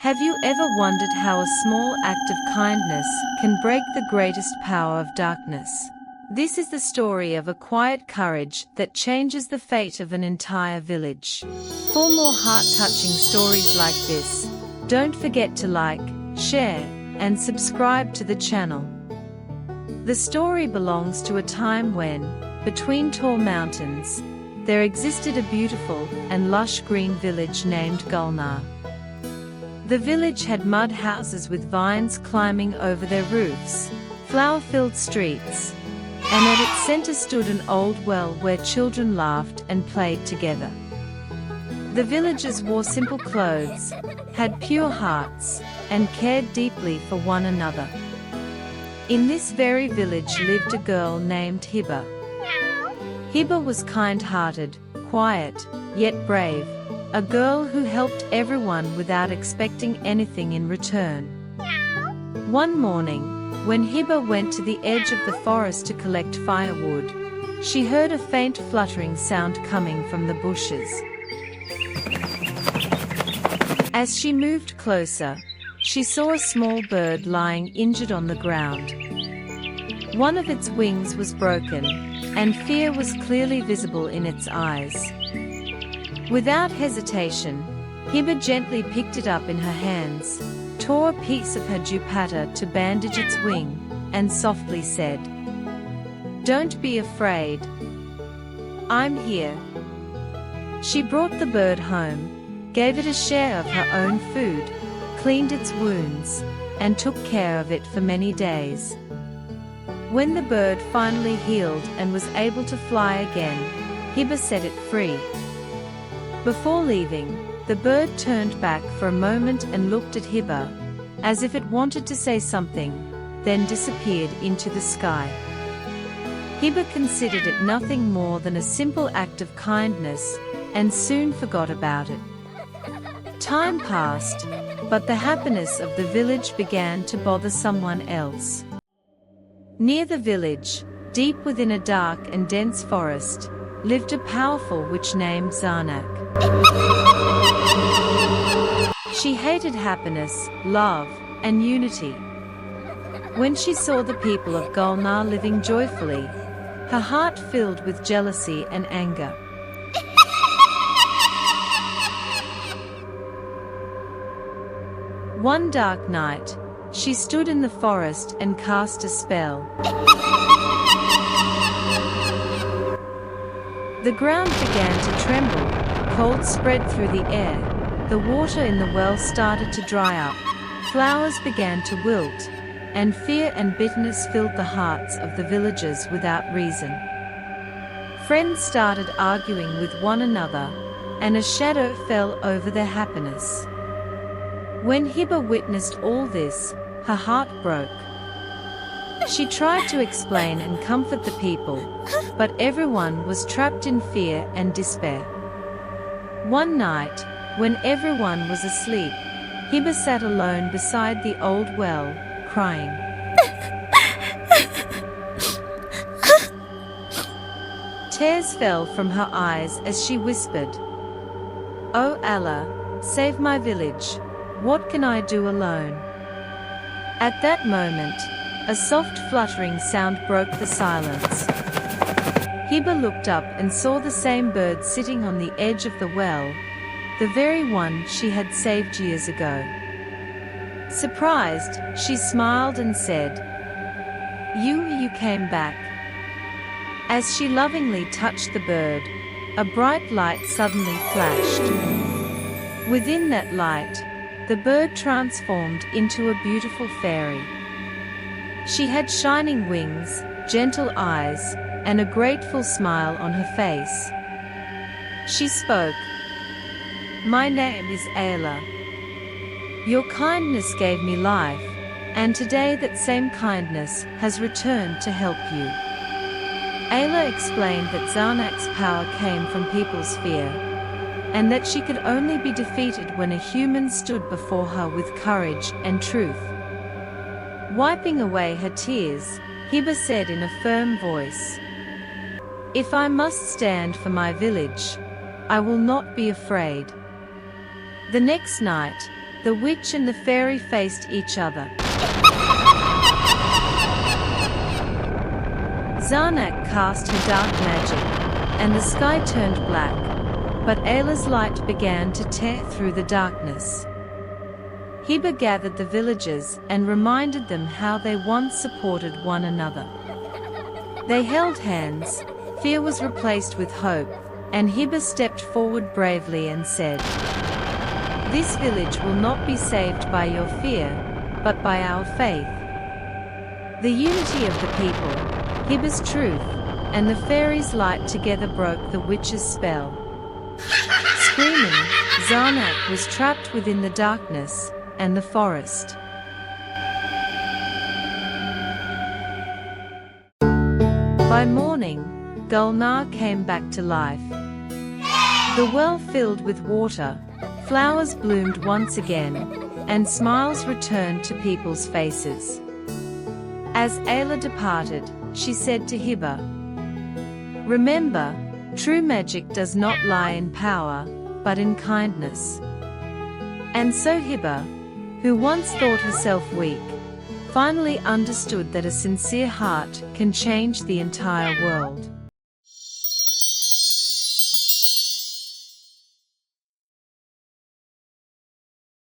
Have you ever wondered how a small act of kindness can break the greatest power of darkness? This is the story of a quiet courage that changes the fate of an entire village. For more heart-touching stories like this, don't forget to like, share, and subscribe to the channel. The story belongs to a time when, between tall mountains, there existed a beautiful and lush green village named Gulnar. The village had mud houses with vines climbing over their roofs, flower-filled streets, and at its center stood an old well where children laughed and played together. The villagers wore simple clothes, had pure hearts, and cared deeply for one another. In this very village lived a girl named Hiba. Hiba was kind-hearted, quiet, yet brave, a girl who helped everyone without expecting anything in return. One morning, when Hiba went to the edge of the forest to collect firewood, she heard a faint fluttering sound coming from the bushes. As she moved closer, she saw a small bird lying injured on the ground. One of its wings was broken, and fear was clearly visible in its eyes. Without hesitation, Hiba gently picked it up in her hands, tore a piece of her dupatta to bandage its wing, and softly said, "Don't be afraid. I'm here." She brought the bird home, gave it a share of her own food, cleaned its wounds, and took care of it for many days. When the bird finally healed and was able to fly again, Hiba set it free. Before leaving, the bird turned back for a moment and looked at Hiba, as if it wanted to say something, then disappeared into the sky. Hiba considered it nothing more than a simple act of kindness, and soon forgot about it. Time passed, but the happiness of the village began to bother someone else. Near the village, deep within a dark and dense forest, lived a powerful witch named Zarnak. She hated happiness, love, and unity. When she saw the people of Gulnar living joyfully, her heart filled with jealousy and anger. One dark night, she stood in the forest and cast a spell. The ground began to tremble, cold spread through the air, the water in the well started to dry up, flowers began to wilt, and fear and bitterness filled the hearts of the villagers without reason. Friends started arguing with one another, and a shadow fell over their happiness. When Hiba witnessed all this, her heart broke. She tried to explain and comfort the people, but everyone was trapped in fear and despair. One night, when everyone was asleep, Hiba sat alone beside the old well, crying. Tears fell from her eyes as she whispered, "Oh Allah, save my village. What can I do alone?" At that moment, a soft fluttering sound broke the silence. Hiba looked up and saw the same bird sitting on the edge of the well, the very one she had saved years ago. Surprised, she smiled and said, You came back." As she lovingly touched the bird, a bright light suddenly flashed. Within that light, the bird transformed into a beautiful fairy. She had shining wings, gentle eyes, and a grateful smile on her face. She spoke, "My name is Ayla. Your kindness gave me life, and today that same kindness has returned to help you." Ayla explained that Zarnak's power came from people's fear, and that she could only be defeated when a human stood before her with courage and truth. Wiping away her tears, Hiba said in a firm voice, "If I must stand for my village, I will not be afraid." The next night, The witch and the fairy faced each other. Zarnak cast her dark magic, and the sky turned black, but Ayla's light began to tear through the darkness. Hiba gathered the villagers and reminded them how they once supported one another. They held hands, fear was replaced with hope, and Hiba stepped forward bravely and said, "This village will not be saved by your fear, but by our faith." The unity of the people, Hiba's truth, and the fairies' light together broke the witch's spell. Screaming, Zarnak was trapped within the darkness and the forest. By morning, Gulnar came back to life. The well filled with water, flowers bloomed once again, and smiles returned to people's faces. As Ayla departed, she said to Hiba, "Remember, true magic does not lie in power, but in kindness." And so Hiba, who once thought herself weak, finally understood that a sincere heart can change the entire world.